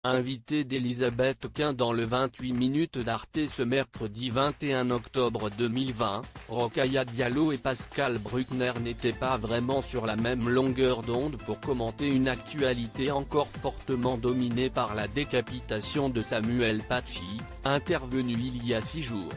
Invitée d'Elisabeth Quint dans le 28 minutes d'Arte ce mercredi 21 octobre 2020, Rokhaya Diallo et Pascal Bruckner n'étaient pas vraiment sur la même longueur d'onde pour commenter une actualité encore fortement dominée par la décapitation de Samuel Paty, intervenue il y a 6 jours.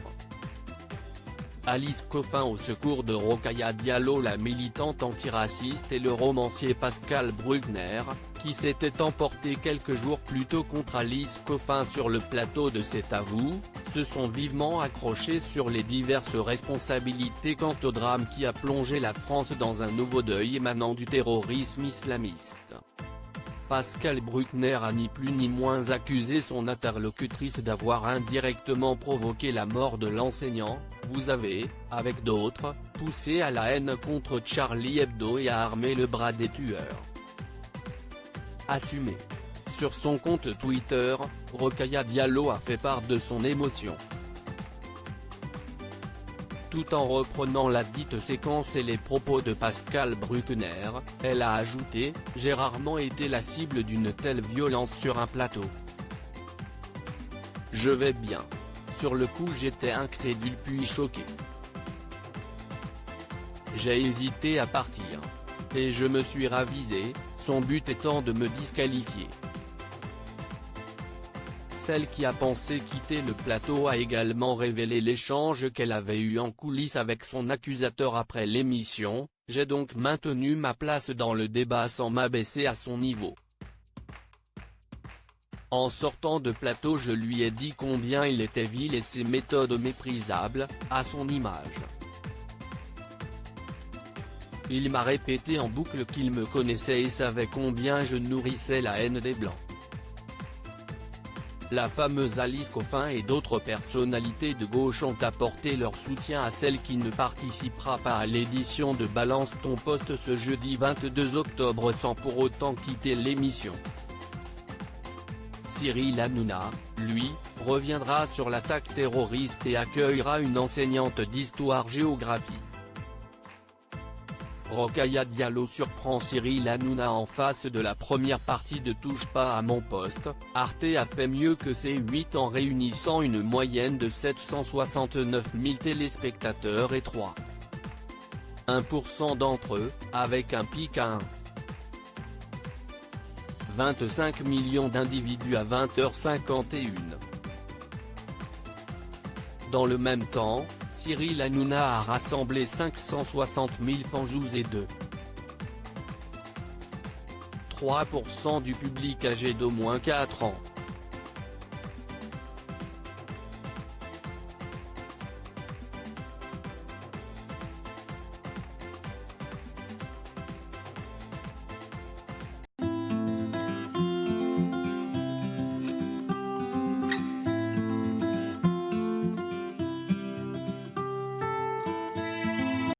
Alice Coffin au secours de Rokhaya Diallo, la militante antiraciste, et le romancier Pascal Bruckner, qui s'était emporté quelques jours plus tôt contre Alice Coffin sur le plateau de C'est à vous, se sont vivement accrochés sur les diverses responsabilités quant au drame qui a plongé la France dans un nouveau deuil émanant du terrorisme islamiste. Pascal Bruckner a ni plus ni moins accusé son interlocutrice d'avoir indirectement provoqué la mort de l'enseignant. Vous avez, avec d'autres, poussé à la haine contre Charlie Hebdo et a armé le bras des tueurs. Assumé. Sur son compte Twitter, Rokhaya Diallo a fait part de son émotion. Tout en reprenant la dite séquence et les propos de Pascal Bruckner, elle a ajouté « J'ai rarement été la cible d'une telle violence sur un plateau. Je vais bien. Sur le coup j'étais incrédule puis choqué. J'ai hésité à partir. Et je me suis ravisé, son but étant de me disqualifier. » Celle qui a pensé quitter le plateau a également révélé l'échange qu'elle avait eu en coulisses avec son accusateur après l'émission. « J'ai donc maintenu ma place dans le débat sans m'abaisser à son niveau. En sortant de plateau je lui ai dit combien il était vil et ses méthodes méprisables, à son image. Il m'a répété en boucle qu'il me connaissait et savait combien je nourrissais la haine des Blancs. » La fameuse Alice Coffin et d'autres personnalités de gauche ont apporté leur soutien à celle qui ne participera pas à l'édition de Balance ton poste ce jeudi 22 octobre sans pour autant quitter l'émission. Cyril Hanouna, lui, reviendra sur l'attaque terroriste et accueillera une enseignante d'histoire-géographie. Rokhaya Diallo surprend Cyril Hanouna en face de la première partie de Touche pas à mon poste. Arte a fait mieux que ses 8 en réunissant une moyenne de 769 000 téléspectateurs et 3,1% d'entre eux, avec un pic à 1,25 million d'individus à 20h51. Dans le même temps, Cyril Hanouna a rassemblé 560 000 fans et 2,3% du public âgé d'au moins 4 ans.